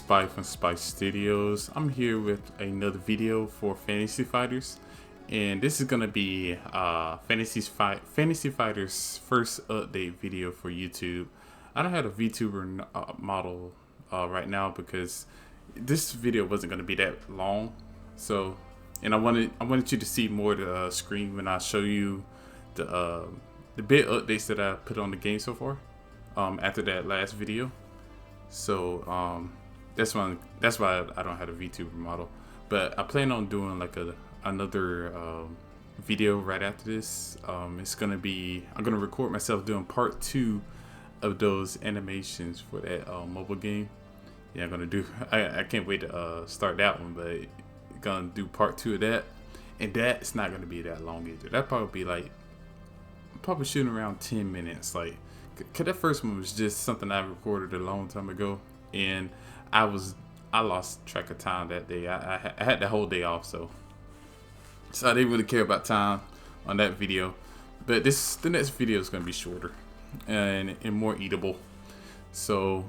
Spy from Spy Studios. I'm here with another video for Fantasy Fighters, and this is gonna be Fantasy Fighters' first update video for YouTube. I don't have a VTuber model right now because this video wasn't gonna be that long. So, and I wanted you to see more of the screen when I show you the bit updates that I put on the game so far after that last video. So that's why I don't have a VTuber model, but I plan on doing like another video right after this. It's gonna be, I'm gonna record myself doing part 2 of those animations for that mobile game. Yeah, I'm gonna do. I can't wait to start that one, but gonna do part 2 of that, and that's not gonna be that long either. That probably be like probably shooting around 10 minutes, like. Cause that first one was just something I recorded a long time ago, and I lost track of time that day. I had the whole day off, so I didn't really care about time on that video. But the next video is gonna be shorter and more eatable. So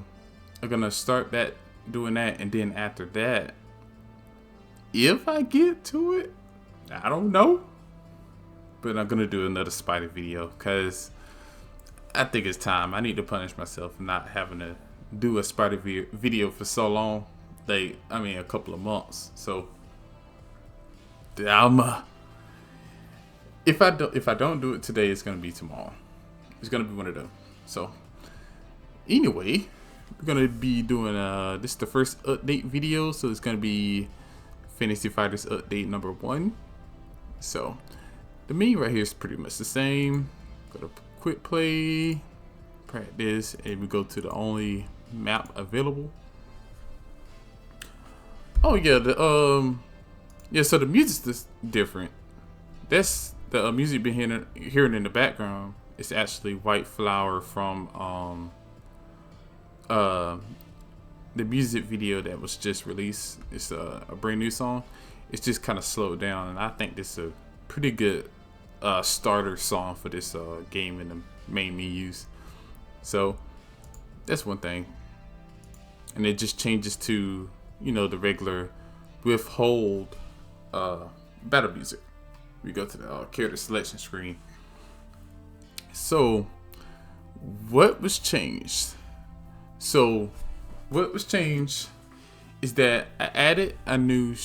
I'm gonna start doing that, and then after that, if I get to it, I don't know. But I'm gonna do another spider video because I think it's time. I need to punish myself for not having to do a spider video for so long. Like, I mean, a couple of months. So, if I don't do it today, it's gonna be tomorrow. It's gonna be one of them. So, anyway, we're gonna be doing this is the first update video, so it's gonna be Fantasy Fighters update number 1. So, the menu right here is pretty much the same. Go to quick play, practice, and we go to the only map available. Oh yeah, so the music's just different. That's the music been hearing in the background. It's actually White Flower from the music video that was just released. It's a brand new song. It's just kind of slowed down, and I think this is a pretty good starter song for this game in the main menus. So that's one thing, and it just changes to, you know, the regular withhold battle music. We go to the character selection screen. So what was changed? So what was changed is that I added a new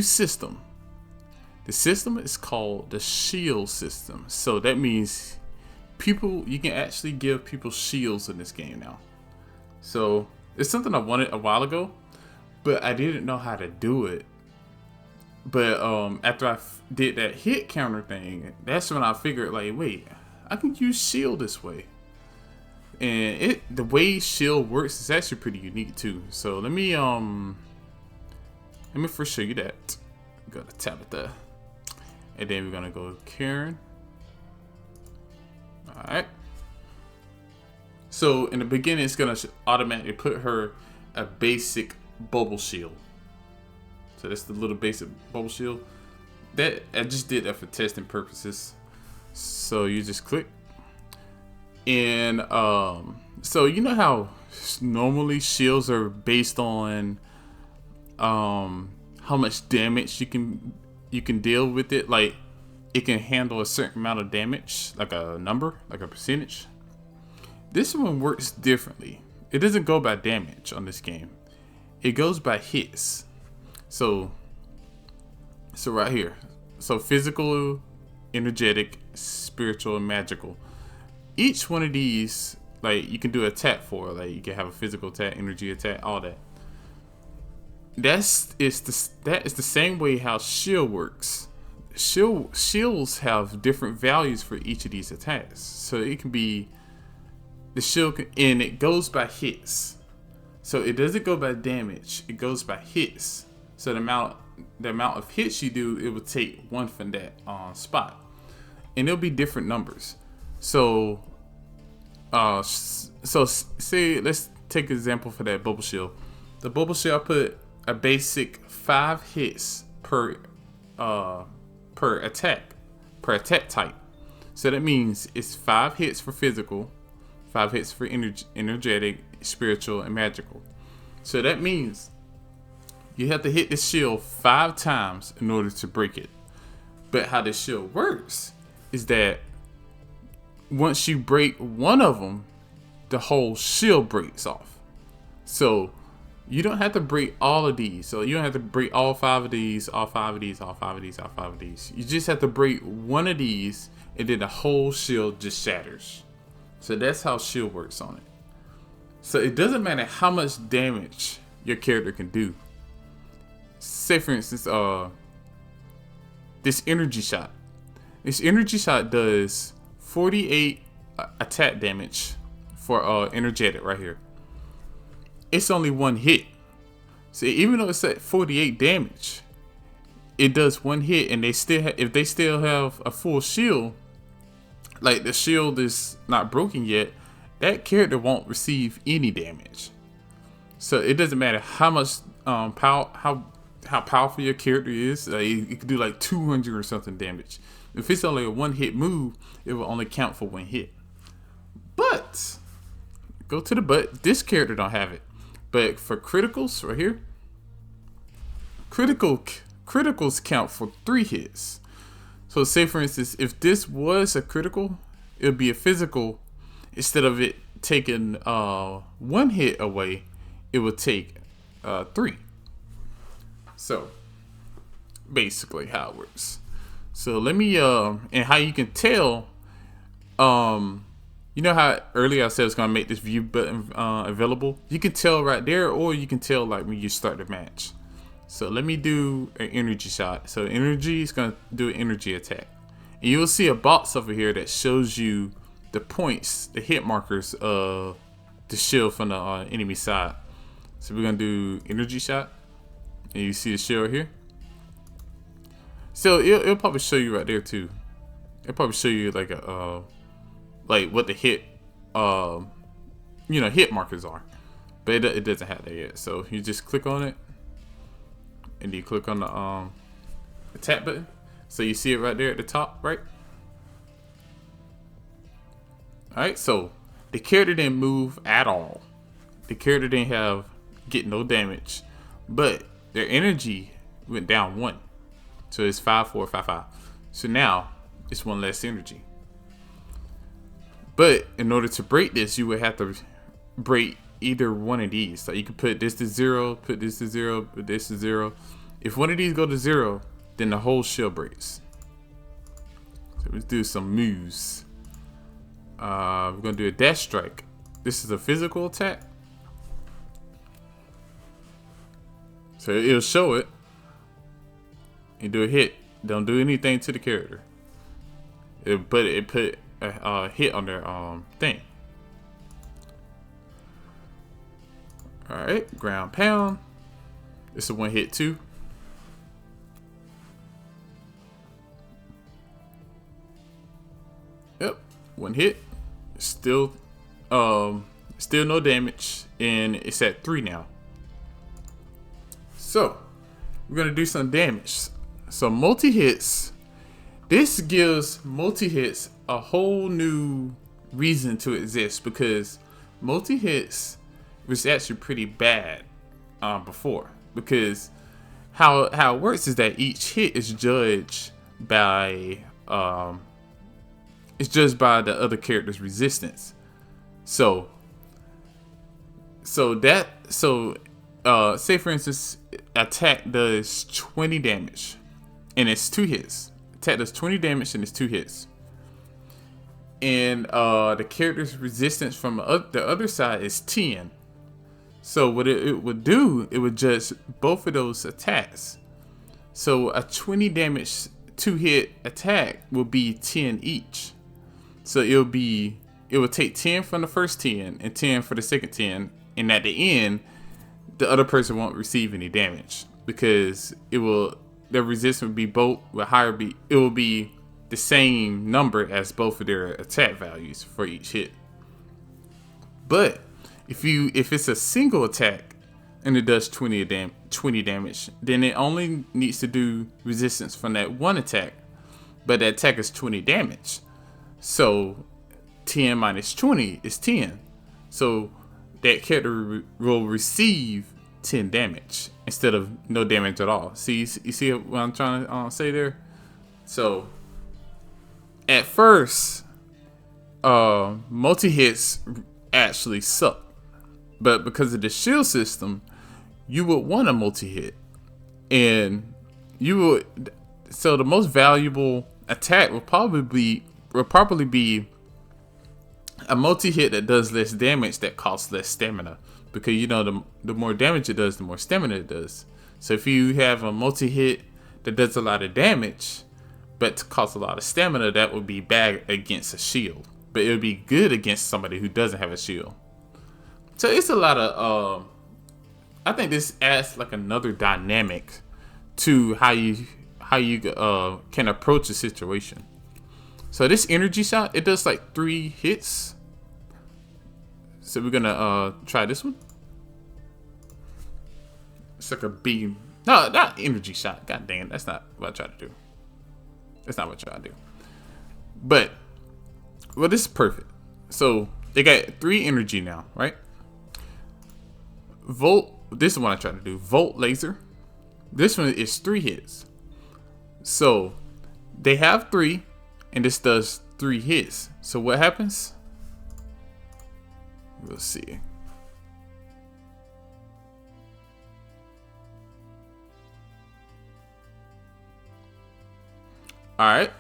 system. The system is called the shield system. So that means you can actually give people shields in this game now. So it's something I wanted a while ago, but I didn't know how to do it. But after I did that hit counter thing, that's when I figured, like, wait, I can use shield this way. And the way shield works is actually pretty unique too. So let me first show you that. Go to Tabitha. And then we're gonna go Karen. Alright. So in the beginning, it's gonna automatically put her a basic bubble shield. So that's the little basic bubble shield. That I just did that for testing purposes. So you just click. And so you know how normally shields are based on how much damage you can deal with it. Like, it can handle a certain amount of damage, like a number, like a percentage. This one works differently. It doesn't go by damage on this game. It goes by hits. So right here. So physical, energetic, spiritual, and magical. Each one of these, like, you can do attack for. Like, you can have a physical attack, energy attack, all that. That is the same way how shield works. Shields have different values for each of these attacks. So it can be the shield, and it goes by hits. So it doesn't go by damage. It goes by hits. So the amount of hits you do, it will take 1 from that spot, and it'll be different numbers. So say, let's take an example for that bubble shield. The bubble shield, I put a basic 5 hits per attack type. So that means it's 5 hits for physical, 5 hits for energetic, spiritual, and magical. So that means you have to hit the shield 5 times in order to break it. But how this shield works is that once you break one of them, the whole shield breaks off. So you don't have to break all of these. So you don't have to break all 5 of these, all 5 of these, all 5 of these, all 5 of these. You just have to break one of these, and then the whole shield just shatters. So that's how shield works on it. So it doesn't matter how much damage your character can do. Say for instance, this energy shot. This energy shot does 48 attack damage for energetic right here. It's only one hit. So even though it's at 48 damage, it does one hit, and they still if they still have a full shield, like the shield is not broken yet, that character won't receive any damage. So it doesn't matter how much how powerful your character is. It could do like 200 or something damage. If it's only a one hit move, it will only count for one hit. But go to the but. This character don't have it. But for criticals right here, criticals count for 3 hits. So say for instance, if this was a critical, it would be a physical. Instead of it taking 1 hit away, it would take 3. So basically how it works. So let me and how you can tell, you know how earlier I said I was gonna make this view button available. You can tell right there, or you can tell like when you start the match. So let me do an energy shot. So energy is gonna do an energy attack, and you'll see a box over here that shows you the points, the hit markers of the shield from the enemy side. So we're gonna do energy shot, and you see the shield here. So it'll probably show you right there too. It'll probably show you like a like what the hit hit markers are, but it doesn't have that yet. So you just click on it, and you click on the attack button. So you see it right there at the top, right? Alright, so the character didn't move at all. The character didn't get no damage, but their energy went down 1. So it's 5, 4, 5, 5. So now it's 1 less energy. But in order to break this, you would have to break either one of these. So you can put this to 0, put this to 0, put this to 0. If one of these go to 0, then the whole shield breaks. So let's do some moves. We're gonna do a dash strike. This is a physical attack. So it'll show it. You do a hit. Don't do anything to the character. It put a hit on their thing. Alright, ground pound. It's a 1 hit too. Yep, 1 hit. Still no damage, and it's at 3 now. So we're gonna do some damage. So multi-hits. This gives multi-hits a whole new reason to exist, because multi-hits was actually pretty bad before. Because how it works is that each hit is judged by the other character's resistance. So say for instance, attack does 20 damage and it's 2 hits. Attack does 20 damage and it's 2 hits. And the character's resistance from the other side is 10. So what it would do, it would judge both of those attacks. So a 20 damage 2 hit attack will be 10 each. So it will take 10 from the first 10 and 10 for the second 10, and at the end, the other person won't receive any damage, because their resistance will be it will be the same number as both of their attack values for each hit. But if it's a single attack and it does 20 damage, then it only needs to do resistance from that one attack, but that attack is 20 damage. So 10 minus 20 is 10. So that character will receive 10 damage instead of no damage at all. See, you see what I'm trying to say there? So at first, multi-hits actually suck, but because of the shield system, you would want a multi-hit, and you would. So the most valuable attack will probably be a multi-hit that does less damage that costs less stamina, because you know the more damage it does, the more stamina it does. So if you have a multi-hit that does a lot of damage but costs a lot of stamina, that would be bad against a shield, but it would be good against somebody who doesn't have a shield. So it's a lot of I think this adds like another dynamic to how you can approach a situation. So this energy shot, it does like 3 hits. So we're gonna try this one. It's like a beam. No, not energy shot. God dang it, that's not what I try to do. That's not what I try to do. But well, this is perfect. So they got 3 energy now, right? Volt. This is what I try to do. Volt laser. This one is 3 hits. So they have 3, and this does 3 hits. So what happens? We'll see. All right.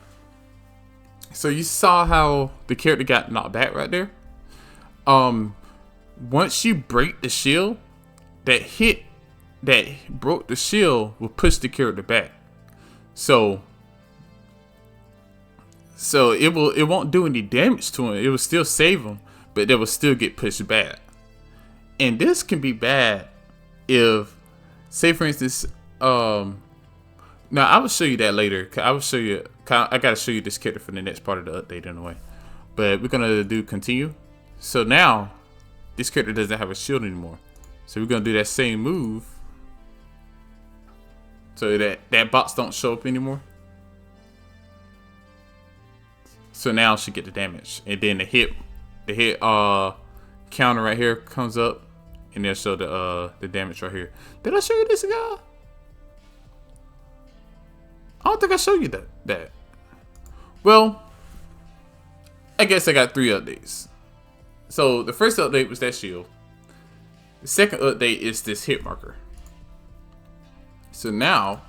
So you saw how the character got knocked back right there. Once you break the shield, that hit that broke the shield will push the character back. So it won't do any damage to him. It will still save him, but it will still get pushed back. And this can be bad if, say for instance, now I will show you that later. I will show you. I gotta show you this character for the next part of the update in a way. But we're gonna do continue. So now this character doesn't have a shield anymore. So we're gonna do that same move, so that box don't show up anymore. So now she get the damage, and then the hit counter right here comes up, and they'll show the damage right here. Did I show you this guy? I don't think I showed you that. Well, I guess I got 3 updates. So the first update was that shield. The second update is this hit marker. So now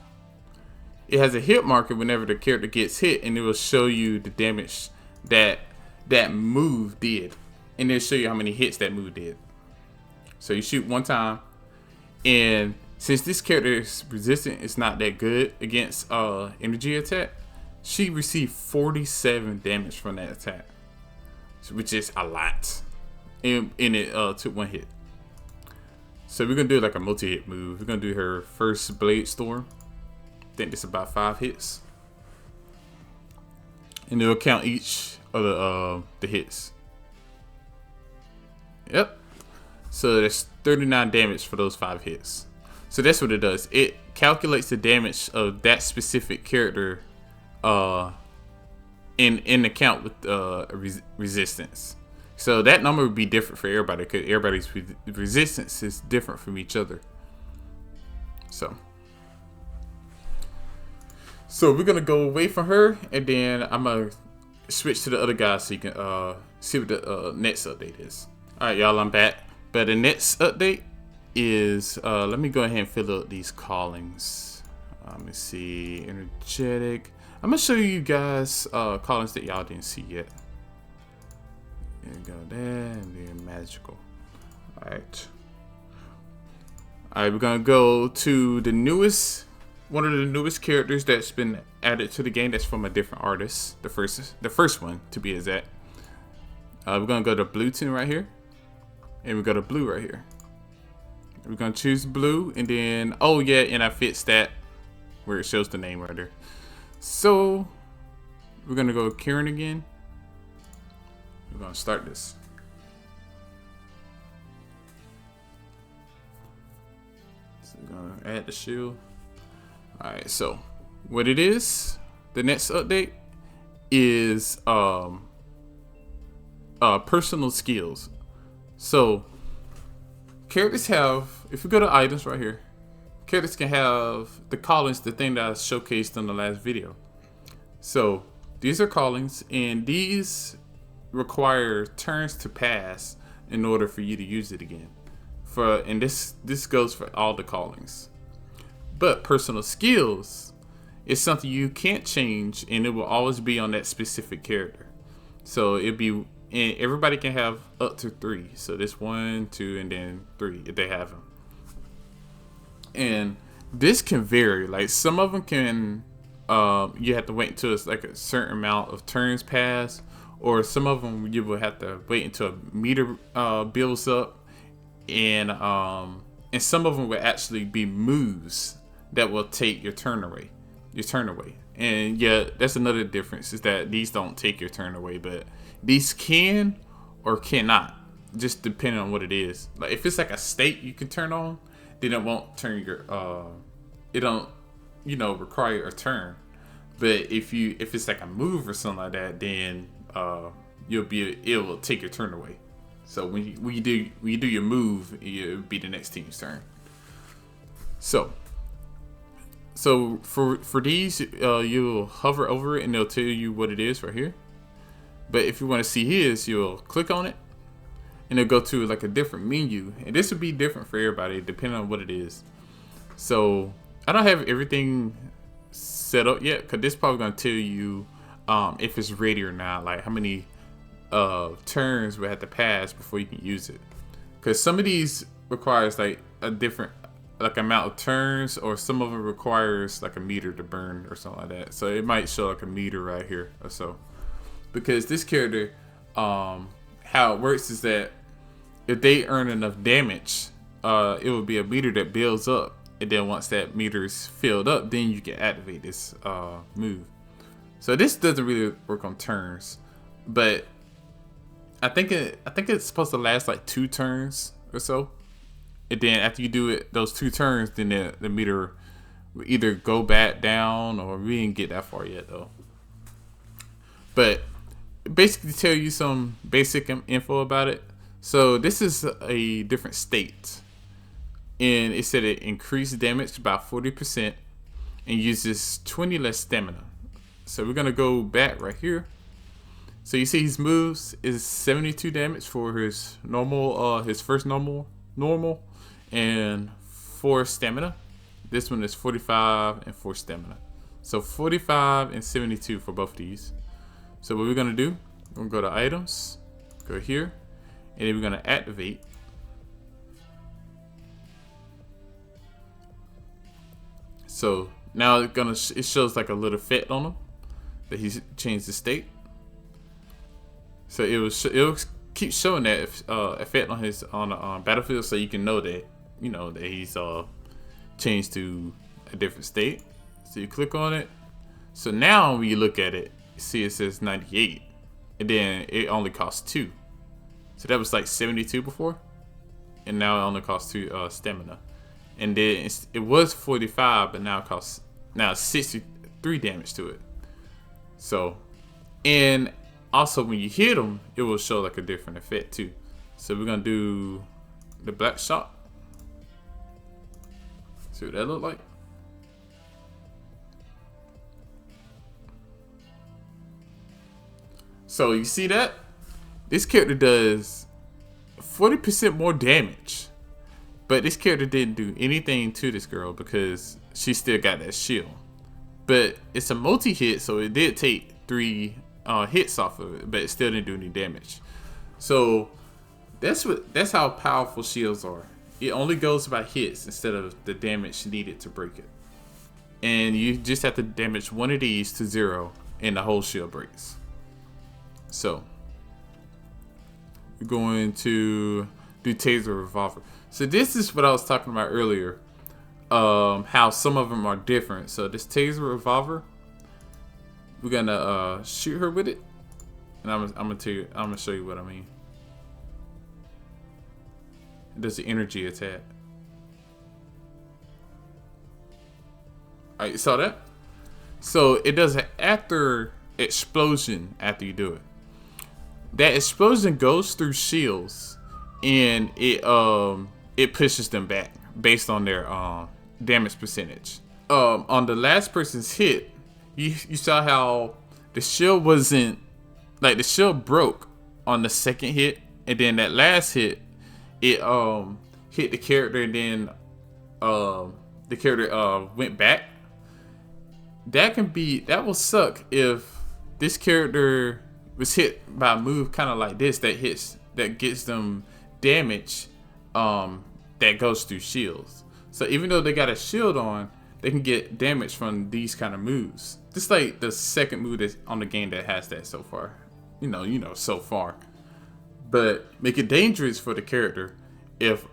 it has a hit marker whenever the character gets hit, and it will show you the damage that move did, and it'll show you how many hits that move did. So you shoot 1 time, and since this character's resistant is not that good against energy attack, she received 47 damage from that attack, which is a lot, and it took 1 hit. So we're gonna do like a multi-hit move. We're gonna do her first Blade Storm. I think this is about 5 hits, and it'll count each of the hits. Yep. So that's 39 damage for those 5 hits. So that's what it does. It calculates the damage of that specific character in the count with resistance. So that number would be different for everybody, because everybody's resistance is different from each other. So we're gonna go away from her, and then I'm gonna switch to the other guy so you can see what the next update is. All right, y'all, I'm back. But the next update is let me go ahead and fill out these callings. Let me see, energetic. I'm gonna show you guys callings that y'all didn't see yet. And go there, and then magical. All right, we're gonna go to the newest, one of the newest characters that's been added to the game. That's from a different artist. The first one to be exact. We're gonna go to blue tune right here, and we go to blue right here. We're gonna choose blue, and then oh yeah, and I fixed that where it shows the name right there. So we're gonna go Kieran again. We're gonna start this. So we're gonna add the shield. All right, so what it is, the next update is personal skills. So characters have, if you go to items right here, characters can have the callings, the thing that I showcased in the last video. So these are callings, and these require turns to pass in order for you to use it again. And this goes for all the callings. But personal skills is something you can't change, and it will always be on that specific character. So it'd be, and everybody can have up to 3. So this 1, 2, and then 3 if they have them. And this can vary. Like some of them can, you have to wait until it's like a certain amount of turns pass, or some of them you will have to wait until a meter builds up, and some of them will actually be moves that will take your turn away. And yeah, that's another difference, is that these don't take your turn away, but these can or cannot, just depending on what it is. Like if it's like a state you can turn on, then it won't turn your it don't, require a turn. But if it's like a move or something like that, then it will take your turn away. So when you do your move, it'll be the next team's turn. So for these, you'll hover over it and it'll tell you what it is right here. But if you want to see his, you'll click on it and it'll go to like a different menu. And this will be different for everybody depending on what it is. So I don't have everything set up yet, because this is probably going to tell you if it's ready or not, like how many turns we have to pass before you can use it. Because some of these requires like a different amount of turns, or some of it requires like a meter to burn or something like that. So it might show like a meter right here or so. Because this character, how it works is that if they earn enough damage, it will be a meter that builds up, and then once that meter is filled up, then you can activate this move. So this doesn't really work on turns, but I think it's supposed to last like 2 turns or so. And then after you do it, those 2 turns, then the meter will either go back down, or we didn't get that far yet though. But basically tell you some basic info about it. So this is a different state, and it said it increased damage by 40% and uses 20 less stamina. So we're gonna go back right here. So you see his moves is 72 damage for his normal, his first normal, and 4 stamina. This one is 45 and 4 stamina. So 45 and 72 for both of these. So what we're gonna do, we're gonna go to items, go here, and then we're gonna activate. So now it shows like a little effect on him that he's changed the state. So it'll keep showing that effect on his battlefield, so you can know that that he's changed to a different state. So you click on it. So now when you look at it, you see it says 98, and then it only costs 2. So that was like 72 before, and now it only costs 2 stamina. And then it was 45, but now it's 63 damage to it. So, and also when you hit them, it will show like a different effect too. So we're gonna do the black shot. See what that look like. So you see that? This character does 40% more damage. But this character didn't do anything to this girl because she still got that shield. But it's a multi-hit, so it did take 3 hits off of it, but it still didn't do any damage. So that's how powerful shields are. It only goes by hits instead of the damage needed to break it. And you just have to damage one of these to 0, and the whole shield breaks. So we're going to do taser revolver. So this is what I was talking about earlier, how some of them are different. So this taser revolver, we're gonna shoot her with it, and I'm gonna show you what I mean. It does the energy attack. Alright, you saw that? So it does an after explosion after you do it. That explosion goes through shields, and it it pushes them back based on their damage percentage. On the last person's hit, you saw how the shield wasn't, like, the shield broke on the second hit, and then that last hit, it hit the character, and then the character went back. That will suck if this character was hit by a move kind of like this that gets them damage that goes through shields. So even though they got a shield on, they can get damage from these kind of moves. Just like the second move that's on the game that has that so far. You know, so far. But make it dangerous for the character if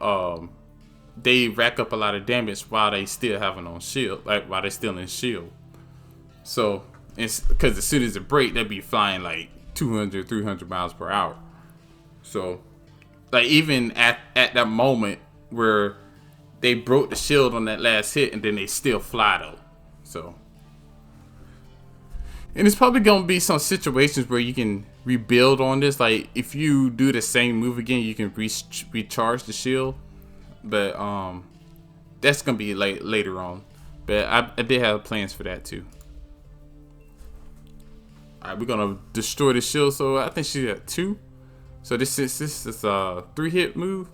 they rack up a lot of damage while they still have it on shield, like while they're still in shield. So it's because as soon as it break, they'll be flying like 200, 300 miles per hour. So like even at that moment where they broke the shield on that last hit, and then they still fly though. So, and it's probably gonna be some situations where you can rebuild on this. Like if you do the same move again, you can recharge the shield. But that's gonna be like later on. But I did have plans for that too. All right, we're gonna destroy the shield. So I think she's at 2. So this is a 3-hit move.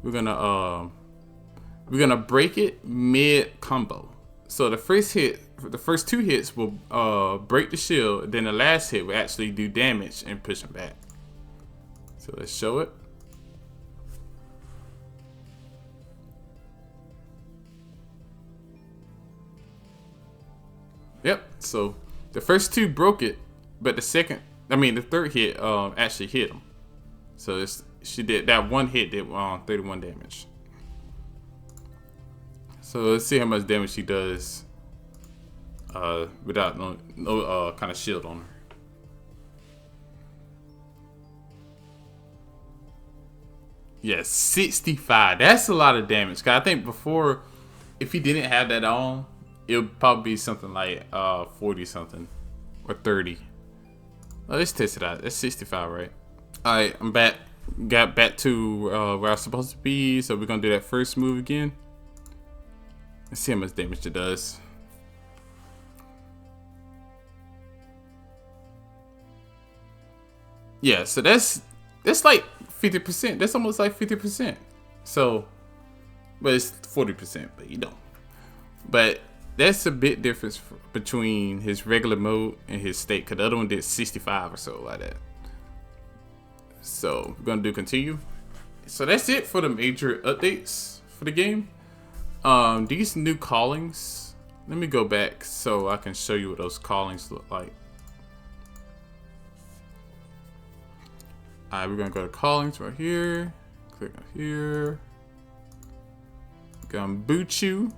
We're gonna break it mid combo. So the first 2 hits will break the shield. Then the last hit will actually do damage and push him back. So let's show it. Yep. So the first 2 broke it, but the third hit actually hit him. So she did that one hit did 31 damage. So let's see how much damage she does without no kind of shield on her. Yes, 65. That's a lot of damage. Cause I think before, if he didn't have that on, it would probably be something like 40 something or 30. Well, let's test it out. That's 65, right? All right, I'm back. Got back to where I was supposed to be. So we're gonna do that first move again. Let's see how much damage it does. Yeah, so that's like 50%. That's almost like 50%. So, but it's 40%, but you know. But that's a bit difference between his regular mode and his state, because the other one did 65 or so like that. So we're gonna do continue. So that's it for the major updates for the game. These new callings, let me go back so I can show you what those callings look like. Alright, we're gonna go to callings right here. Click on here. Gumbuchu.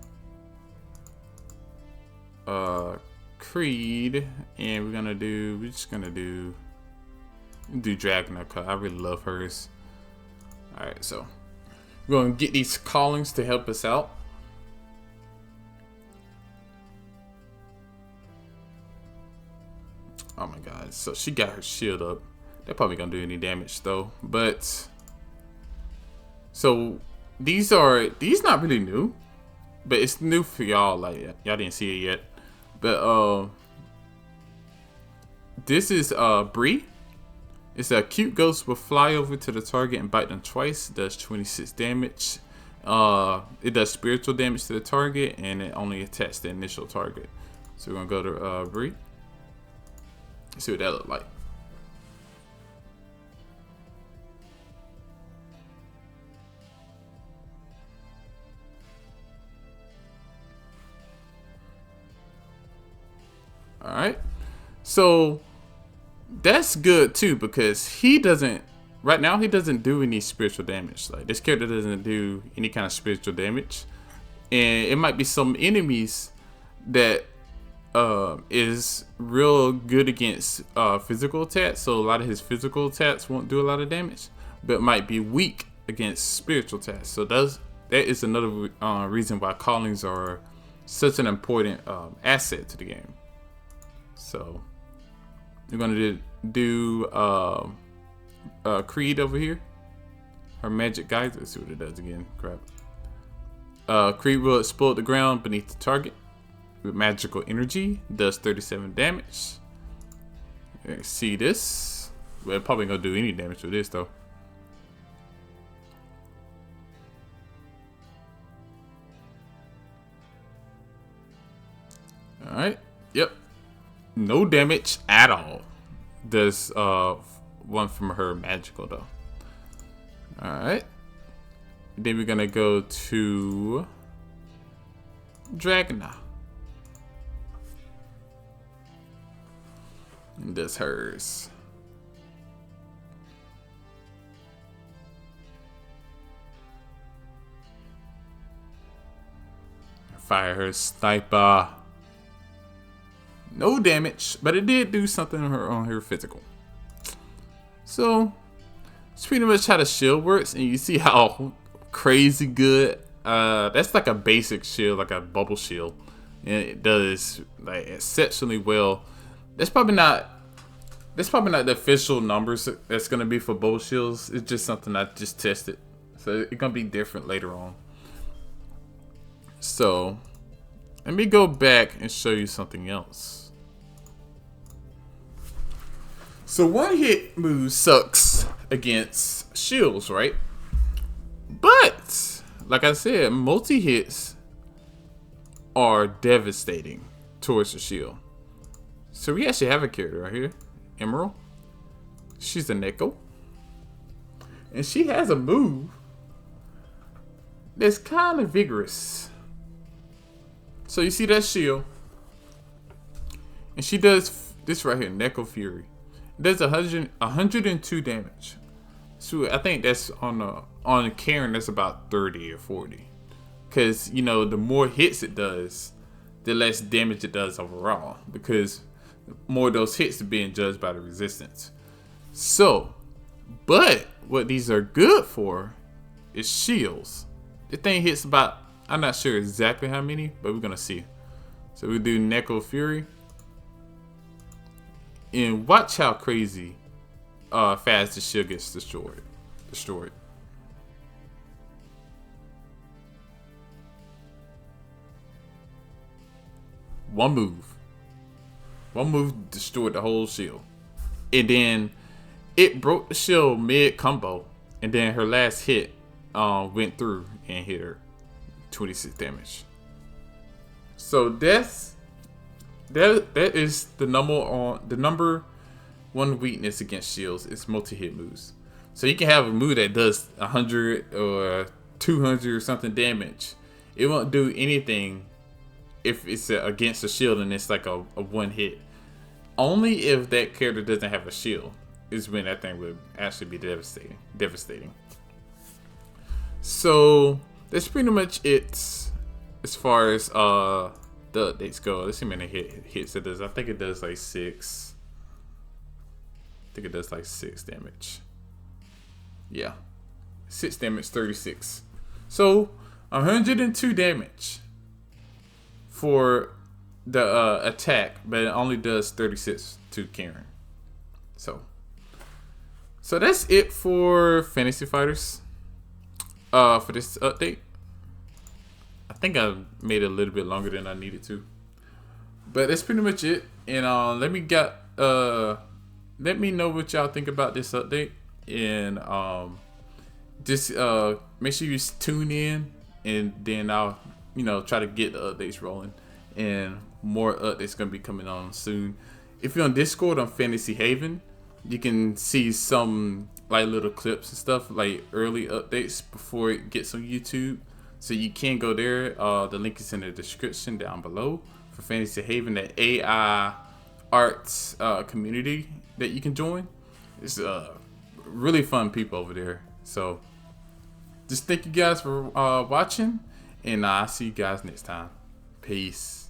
Creed. And we're just gonna do Dragon, cause I really love hers. Alright, so we're gonna get these callings to help us out. Oh my god, so she got her shield up. They're probably gonna do any damage though. But so these not really new, but it's new for y'all. Like y'all didn't see it yet. But this is Bree. It's a cute ghost will fly over to the target and bite them twice. Does 26 damage. It does spiritual damage to the target, and it only attacks the initial target. So we're gonna go to Bree. See what that look like. All right, so that's good too, because he doesn't do any spiritual damage. Like this character doesn't do any kind of spiritual damage, and it might be some enemies that is real good against physical attacks. So a lot of his physical attacks won't do a lot of damage, but might be weak against spiritual attacks. So that is another reason why callings are such an important asset to the game. So we're gonna do Creed over here. Her magic guys. Let's see what it does again. Crap. Creed will explode the ground beneath the target with magical energy. Does 37 damage. See this? We're probably gonna do any damage with this though. Alright. Yep. No damage at all. Does one from her magical though. Alright. Then we're gonna go to Dragona. And does hers. Fire her sniper. No damage, but it did do something on her physical. So it's pretty much how the shield works, and you see how crazy good. That's like a basic shield, like a bubble shield, and it does like exceptionally well. That's probably not the official numbers that's gonna be for bubble shields. It's just something I just tested, so it's gonna be different later on. So let me go back and show you something else. So one hit move sucks against shields, right? But like I said, multi hits are devastating towards the shield. So we actually have a character right here, Emerald. She's a Neko, and she has a move that's kind of vigorous. So you see that shield, and she does this right here, Neko Fury. It does 102 damage. So I think that's on Karen, that's about 30 or 40. Because, you know, the more hits it does, the less damage it does overall. Because more of those hits are being judged by the resistance. So, but what these are good for is shields. The thing hits about, I'm not sure exactly how many, but we're going to see. So we do Neko Fury. And watch how crazy fast the shield gets destroyed. One move destroyed the whole shield. And then it broke the shield mid combo. And then her last hit went through and hit her 26 damage. So that is the number one weakness against shields is multi-hit moves. So you can have a move that does 100 or 200 or something damage. It won't do anything if it's against a shield and it's like a one hit. Only if that character doesn't have a shield is when that thing would actually be devastating. So that's pretty much it as far as the updates go. Let's see how many hits it does. I think it does like 6. I think it does like 6 damage. Yeah. 6 damage, 36. So 102 damage for the attack, but it only does 36 to Karen. So that's it for Fantasy Fighters. For this update. I think I made it a little bit longer than I needed to, but that's pretty much it. And let me know what y'all think about this update, and just make sure you tune in, and then I'll try to get the updates rolling, and more updates gonna be coming on soon. If you're on Discord on Fantasy Haven, you can see some like little clips and stuff, like early updates before it gets on YouTube. So you can go there. The link is in the description down below for Fantasy Haven, the AI arts community that you can join. It's really fun people over there. So just thank you guys for watching, and I'll see you guys next time. Peace.